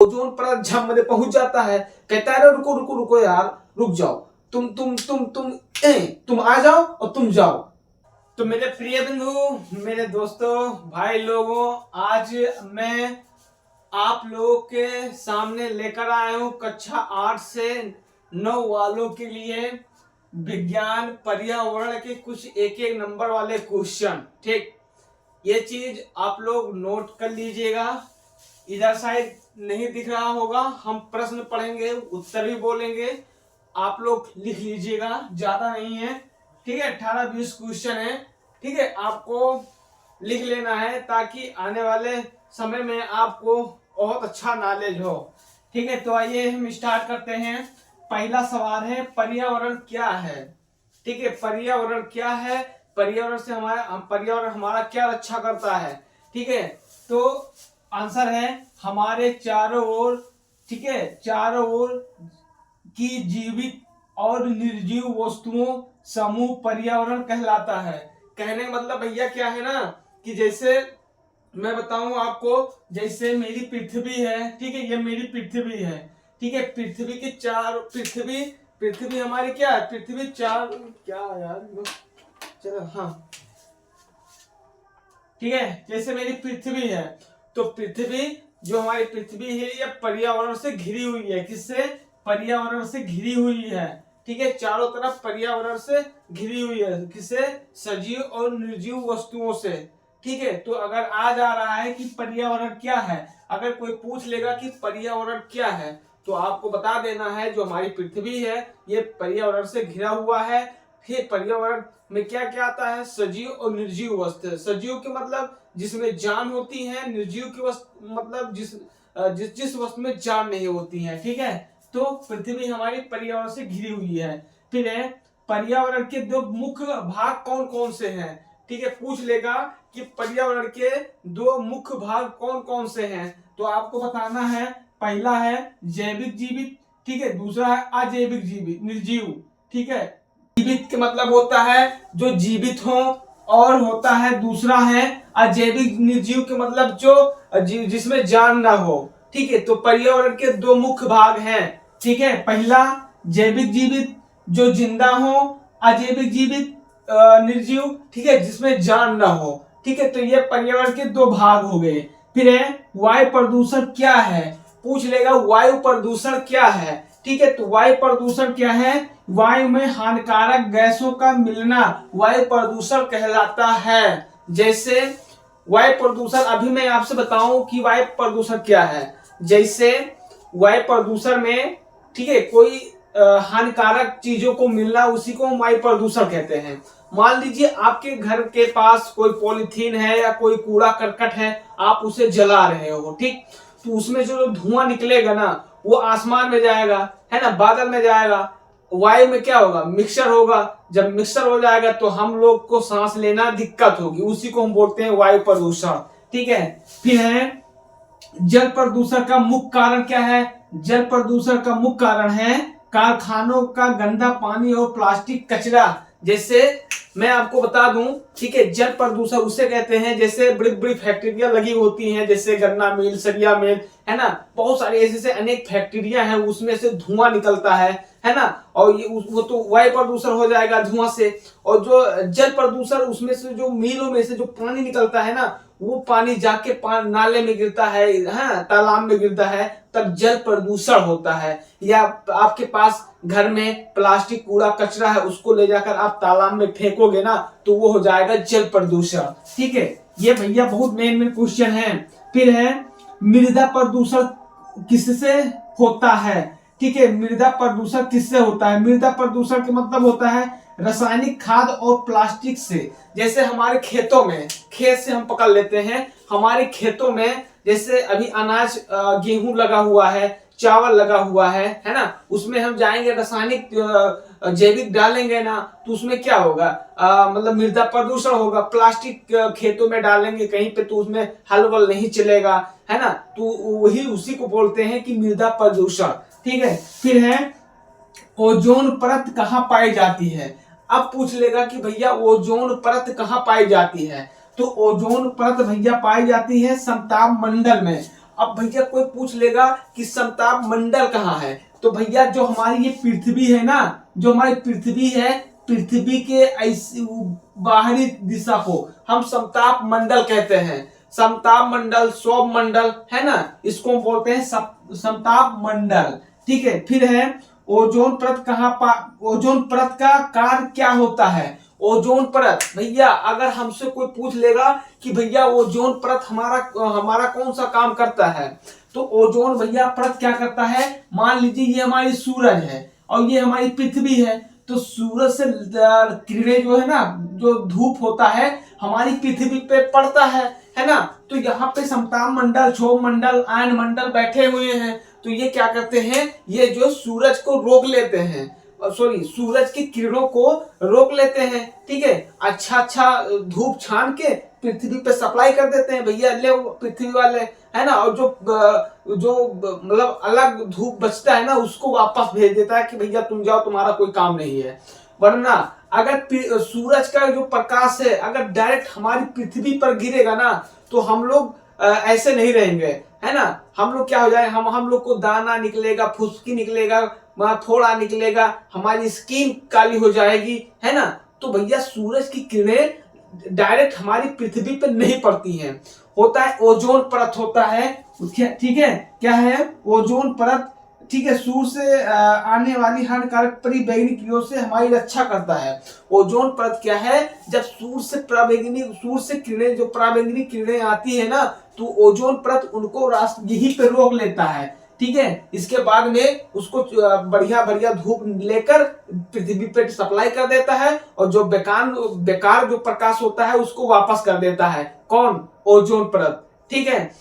Ozone परत जम पहुंच जाता है। कहता है रुको रुको रुको यार, रुक जाओ, तुम आ जाओ और तुम जाओ। तो मेरे प्रिय बंधु, मेरे दोस्तों, भाई लोगों, आज मैं आप लोगों के सामने लेकर आया हूं कक्षा 8 से 9 वालों के लिए विज्ञान पर्यावरण के कुछ एक एक नंबर वाले क्वेश्चन। ठीक, ये चीज आप लोग नोट कर लीजिएगा। इधर साइड नहीं दिख रहा होगा, हम प्रश्न पढ़ेंगे, उत्तर भी बोलेंगे, आप लोग लिख लीजिएगा, ज्यादा नहीं है। ठीक है, 18-20 क्वेश्चन है। ठीक है, आपको लिख लेना है ताकि आने वाले समय में आपको बहुत अच्छा नॉलेज हो। ठीक है, तो आइए हम स्टार्ट करते हैं। पहला सवाल है, पर्यावरण क्या है? ठीक है, पर्यावरण क्या है? पर्यावरण से पर्यावरण हमारा क्या रक्षा करता है? ठीक है, तो आंसर है हमारे चारों ओर, ठीक है, चारों ओर की जीवित और निर्जीव वस्तुओं समूह पर्यावरण कहलाता है। कहने का मतलब भैया क्या है ना, कि जैसे मैं बताऊं आपको, जैसे मेरी पृथ्वी है, ठीक है, ये मेरी पृथ्वी है, ठीक है, पृथ्वी की चार पृथ्वी हमारी क्या है, पृथ्वी चार क्या यार, चलो हाँ, ठीक है, जैसे मेरी पृथ्वी है, तो पृथ्वी जो हमारी पृथ्वी है ये पर्यावरण से घिरी हुई है। किससे? पर्यावरण से घिरी हुई है। ठीक है, चारों तरफ पर्यावरण से घिरी हुई है। किससे? सजीव और निर्जीव वस्तुओं से। ठीक है, तो अगर आ जा रहा है कि पर्यावरण क्या है, अगर कोई पूछ लेगा कि पर्यावरण क्या है, तो आपको बता देना है जो हमारी पृथ्वी है ये पर्यावरण से घिरा हुआ है। फिर पर्यावरण में क्या क्या आता है? सजीव और निर्जीव वस्तु। सजीव के मतलब जिसमें जान होती है, निर्जीव की वस्तु मतलब जिस वस्तु में जान नहीं होती है। ठीक है, तो पृथ्वी हमारी पर्यावरण से घिरी हुई है। फिर है, पर्यावरण के दो मुख्य भाग कौन कौन से हैं? ठीक है, पूछ लेगा कि पर्यावरण के दो मुख्य भाग कौन कौन से हैं, तो आपको बताना है। पहला है जैविक जीवित, ठीक है, दूसरा है अजैविक जीवित निर्जीव। ठीक है, जीवित के मतलब होता है जो जीवित हो, और होता है दूसरा है अजैविक निर्जीव के मतलब जो जिसमें जान ना हो। ठीक है, तो पर्यावरण के दो मुख्य भाग हैं। ठीक है, पहला जैविक जीवित जो जिंदा हो, अजैविक जीवित निर्जीव, ठीक है, जिसमें जान ना हो। ठीक है, तो ये पर्यावरण के दो भाग हो गए। फिर है वायु प्रदूषण क्या है? पूछ लेगा वायु प्रदूषण क्या है। ठीक है, तो वायु प्रदूषण क्या है? वायु में हानिकारक गैसों का मिलना वायु प्रदूषण कहलाता है। जैसे वायु प्रदूषण, अभी मैं आपसे बताऊं कि वायु प्रदूषण क्या है। जैसे वायु प्रदूषण में, ठीक है, कोई हानिकारक चीजों को मिलना, उसी को हम वायु प्रदूषण कहते हैं। मान लीजिए आपके घर के पास कोई पॉलीथीन है या कोई कूड़ा करकट है, आप उसे जला रहे हो, ठीक, तो उसमें जो धुआं निकलेगा ना, वो आसमान में जाएगा, है ना, बादल में जाएगा, वायु में क्या होगा? मिक्सर होगा। जब मिक्सर हो जाएगा तो हम लोग को सांस लेना दिक्कत होगी, उसी को हम बोलते हैं वायु प्रदूषण। ठीक है, फिर है जल प्रदूषण का मुख्य कारण क्या है? जल प्रदूषण का मुख्य कारण है कारखानों का गंदा पानी और प्लास्टिक कचरा। जैसे मैं आपको बता दूं, ठीक है, जल प्रदूषण उसे कहते हैं जैसे बड़ी बड़ी फैक्ट्रियां लगी होती हैं, जैसे गन्ना मिल, सरिया मिल, है ना, बहुत सारे ऐसे अनेक फैक्ट्रियां हैं, उसमें से धुआं निकलता है ना, और ये वो तो वायु प्रदूषण हो जाएगा धुआं से। और जो जल प्रदूषण, उसमें से जो मिलों में से जो पानी निकलता है ना, वो पानी जाके नाले में गिरता है, हाँ, तालाब में गिरता है, तब जल प्रदूषण होता है। या आपके पास घर में प्लास्टिक कूड़ा कचरा है, उसको ले जाकर आप तालाब में फेंकोगे ना, तो वो हो जाएगा जल प्रदूषण। ठीक है, ये भैया बहुत मेन क्वेश्चन है। फिर है मृदा प्रदूषण किससे होता है? ठीक है, मृदा प्रदूषण किससे होता है? मृदा प्रदूषण का मतलब होता है रासायनिक खाद और प्लास्टिक से। जैसे हमारे खेतों में, खेत से हम पकड़ लेते हैं, हमारे खेतों में जैसे अभी अनाज गेहूं लगा हुआ है, चावल लगा हुआ है ना, उसमें हम जाएंगे रासायनिक जैविक डालेंगे ना, तो उसमें क्या होगा? मतलब मृदा प्रदूषण होगा। प्लास्टिक खेतों में डालेंगे कहीं पे, तो उसमें हल वल नहीं चलेगा, है ना, तो वही उसी को बोलते हैं कि मृदा प्रदूषण। ठीक है, फिर है ओजोन परत कहाँ पाई जाती है? अब पूछ लेगा कि भैया ओजोन परत कहाँ पाई जाती है, तो ओजोन परत भैया पाई जाती है समताप मंडल में। अब भैया कोई पूछ लेगा कि समताप मंडल कहाँ है, तो भैया जो हमारी ये पृथ्वी है ना, जो हमारी पृथ्वी है, पृथ्वी के ऐसी बाहरी दिशा को हम समताप मंडल कहते हैं। समताप मंडल, सौर मंडल है ना, इसको हम बोलते हैं समताप मंडल। ठीक है, फिर है ओजोन परत ओजोन परत का कार्य क्या होता है? ओजोन परत, भैया अगर हमसे कोई पूछ लेगा कि भैया ओजोन परत हमारा कौन सा काम करता है, तो ओजोन भैया परत क्या करता है, मान लीजिए ये हमारी सूरज है और ये हमारी पृथ्वी है, तो सूरज से किरणें जो है ना, जो धूप होता है हमारी पृथ्वी पे पड़ता है ना, तो यहाँ पे समताप मंडल, क्षोभ मंडल, आयन मंडल बैठे हुए हैं, तो ये क्या करते हैं, ये जो सूरज को रोक लेते हैं, सॉरी सूरज की किरणों को रोक लेते हैं। ठीक है, अच्छा धूप छान के पृथ्वी पे सप्लाई कर देते हैं, भैया ले पृथ्वी वाले है ना, और जो मतलब अलग धूप बचता है ना, उसको वापस भेज देता है कि भैया तुम जाओ, तुम्हारा कोई काम नहीं है। वरना अगर सूरज का जो प्रकाश है अगर डायरेक्ट हमारी पृथ्वी पर गिरेगा ना, तो हम लोग ऐसे नहीं रहेंगे, है ना, हम लोग क्या हो जाए, हम लोग को दाना निकलेगा, फुसकी निकलेगा, फोड़ा निकलेगा, हमारी स्किन काली हो जाएगी, है ना। तो भैया सूरज की किरणें डायरेक्ट हमारी पृथ्वी पे नहीं पड़ती हैं, होता है ओजोन परत होता है। ठीक है, क्या है ओजोन परत, ठीक है, सूर्य से आने वाली हानिकारक पराबैंगनी किरणों से हमारी रक्षा करता है। ओजोन परत क्या है, जब सूर्य से किरणें, जो पराबैंगनी किरणें आती है ना, तो ओजोन परत उनको यहीं पे रोक लेता है। ठीक है, इसके बाद में उसको बढ़िया धूप लेकर पृथ्वी पे सप्लाई कर देता है, और जो बेकार जो प्रकाश होता है उसको वापस कर देता है। कौन? ओजोन परत। ठीक है,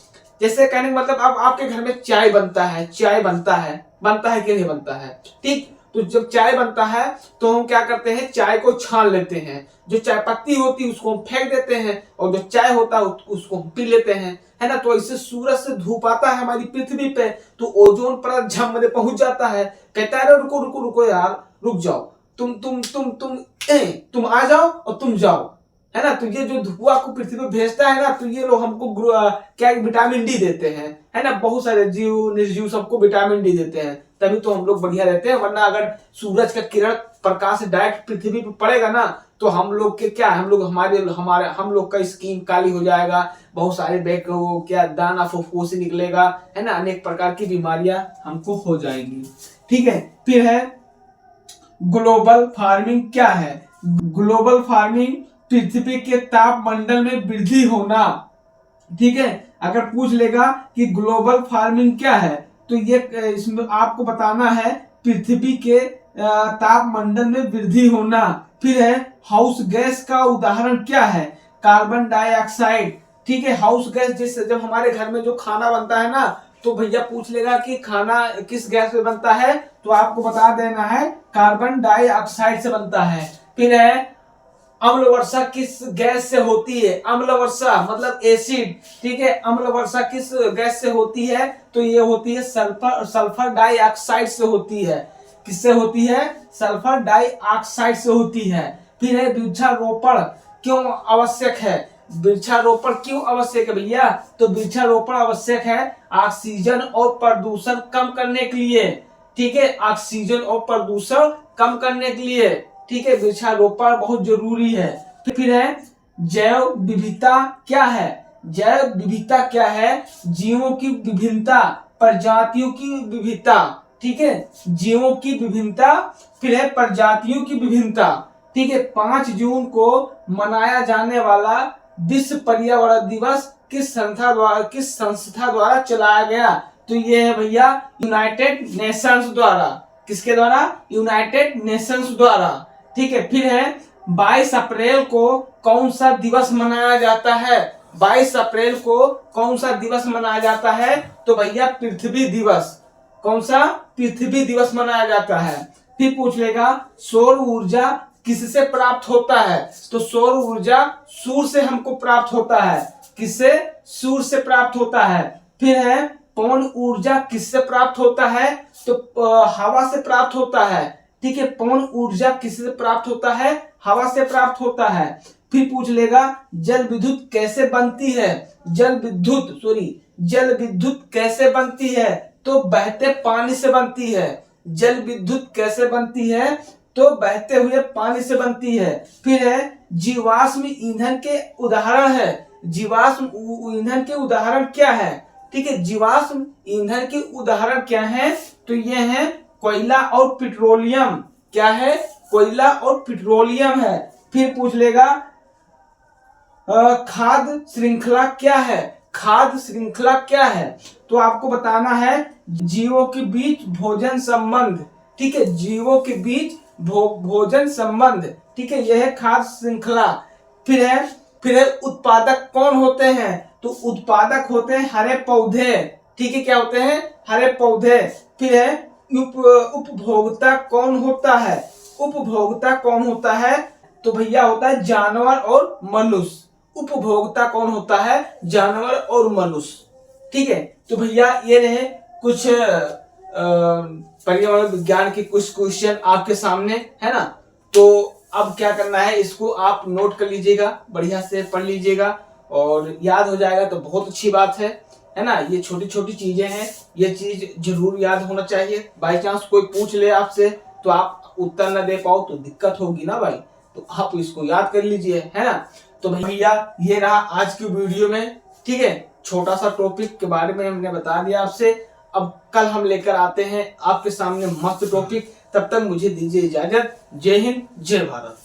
जैसे कहने का मतलब अब आपके घर में चाय बनता है कि नहीं बनता है? ठीक, तो जब चाय बनता है तो हम क्या करते हैं, चाय को छान लेते हैं, जो चाय पत्ती होती है उसको हम फेंक देते हैं, और जो चाय होता है उसको हम पी लेते हैं, है ना। तो ऐसे सूरज से धूप आता है हमारी पृथ्वी पे, तो ओजोन परत झम पहुंच जाता है, कहता है रुको यार, रुक जाओ, तुम आ जाओ और तुम जाओ, है ना। तो ये जो धुआं को पृथ्वी पे भेजता है ना, तो ये लोग हमको क्या विटामिन डी देते हैं, है ना, बहुत सारे जीव निर्जीव सबको विटामिन डी देते हैं, तभी तो हम लोग बढ़िया रहते हैं। वरना अगर सूरज का किरण प्रकाश डायरेक्ट पृथ्वी पे पड़ेगा ना, तो हम लोग के क्या, हम लोग का स्किन काली हो जाएगा, बहुत सारे दाना फुफुसी निकलेगा, है ना, अनेक प्रकार की बीमारियां हमको हो जाएंगी। ठीक है, फिर है ग्लोबल वार्मिंग। क्या है ग्लोबल वार्मिंग? पृथ्वी के तापमंडल में वृद्धि होना। ठीक है, अगर पूछ लेगा कि ग्लोबल वार्मिंग क्या है, तो ये इसमें आपको बताना है पृथ्वी के तापमंडल में वृद्धि होना। फिर है हाउस गैस का उदाहरण क्या है? Carbon dioxide. ठीक है, हाउस गैस, जिससे जब हमारे घर में जो खाना बनता है ना, तो भैया पूछ लेगा कि खाना किस गैस से बनता है, तो आपको बता देना है कार्बन डाइऑक्साइड से बनता है। फिर है अम्ल वर्षा किस गैस से होती है? अम्ल वर्षा मतलब एसिड। ठीक है, अम्ल वर्षा किस गैस से होती है? तो ये होती है सल्फर डाइऑक्साइड से होती है। किससे होती है? सल्फर डाइऑक्साइड से होती है। फिर है वृक्षारोपण क्यों आवश्यक है? वृक्षारोपण क्यों आवश्यक है भैया? तो वृक्षारोपण आवश्यक है ऑक्सीजन और प्रदूषण कम करने के लिए। ठीक है, ऑक्सीजन और प्रदूषण कम करने के लिए। ठीक है, वृक्षारोपण बहुत जरूरी है। फिर है जैव विविधता क्या है? जैव विविधता क्या है? जीवों की विभिन्नता, प्रजातियों की विविधता। ठीक है, जीवों की विभिन्नता, फिर है प्रजातियों की विभिन्नता। ठीक है, 5 जून को मनाया जाने वाला विश्व पर्यावरण दिवस किस संस्था द्वारा चलाया गया? तो ये है भैया यूनाइटेड नेशंस द्वारा। किसके द्वारा? यूनाइटेड नेशंस द्वारा। ठीक है, फिर है 22 अप्रैल को कौन सा दिवस मनाया जाता है? 22 अप्रैल को कौन सा दिवस मनाया जाता है? तो भैया पृथ्वी दिवस। कौन सा? पृथ्वी दिवस मनाया जाता है। फिर पूछ लेगा सौर ऊर्जा किससे प्राप्त होता है? तो सौर ऊर्जा सूर्य से हमको प्राप्त होता है। किससे? सूर्य से प्राप्त होता है। फिर है पवन ऊर्जा किससे प्राप्त होता है? तो हवा से प्राप्त होता है। ठीक है, पवन ऊर्जा किससे प्राप्त होता है? हवा से प्राप्त होता है। फिर पूछ लेगा जल विद्युत कैसे बनती है? जल विद्युत कैसे बनती है? तो बहते पानी से बनती है। जल विद्युत कैसे बनती है? तो बहते हुए पानी से बनती है। फिर है जीवाश्म ईंधन के उदाहरण है। जीवाश्म ईंधन के उदाहरण क्या है? ठीक है, जीवाश्म ईंधन के उदाहरण क्या है? तो ये है कोयला और पेट्रोलियम। क्या है? कोयला और पेट्रोलियम है। फिर पूछ लेगा खाद्य श्रृंखला क्या है? खाद्य श्रृंखला क्या है? तो आपको बताना है जीवों के बीच भोजन संबंध। ठीक है, जीवों के बीच भोजन संबंध। ठीक है, यह है खाद्य श्रृंखला। फिर है उत्पादक कौन होते हैं? तो उत्पादक होते हैं हरे पौधे। ठीक है, क्या होते हैं? हरे पौधे। फिर है उपभोक्ता कौन होता है? उपभोक्ता कौन होता है? तो भैया होता है जानवर और मनुष्य। उपभोक्ता कौन होता है? जानवर और मनुष्य। ठीक है, तो भैया ये रहे कुछ पर्यावरण विज्ञान के कुछ क्वेश्चन आपके सामने, है ना। तो अब क्या करना है, इसको आप नोट कर लीजिएगा, बढ़िया से पढ़ लीजिएगा और याद हो जाएगा तो बहुत अच्छी बात है ना। ये छोटी छोटी चीजें हैं, ये चीज जरूर याद होना चाहिए। बाई चांस कोई पूछ ले आपसे तो आप उत्तर न दे पाओ तो दिक्कत होगी ना भाई, तो आप इसको याद कर लीजिए, है ना। तो भैया ये रहा आज की वीडियो में। ठीक है, छोटा सा टॉपिक के बारे में हमने बता दिया आपसे। अब कल हम लेकर आते हैं आपके सामने मस्त टॉपिक। तब तक मुझे दीजिए इजाजत। जय हिंद, जय भारत।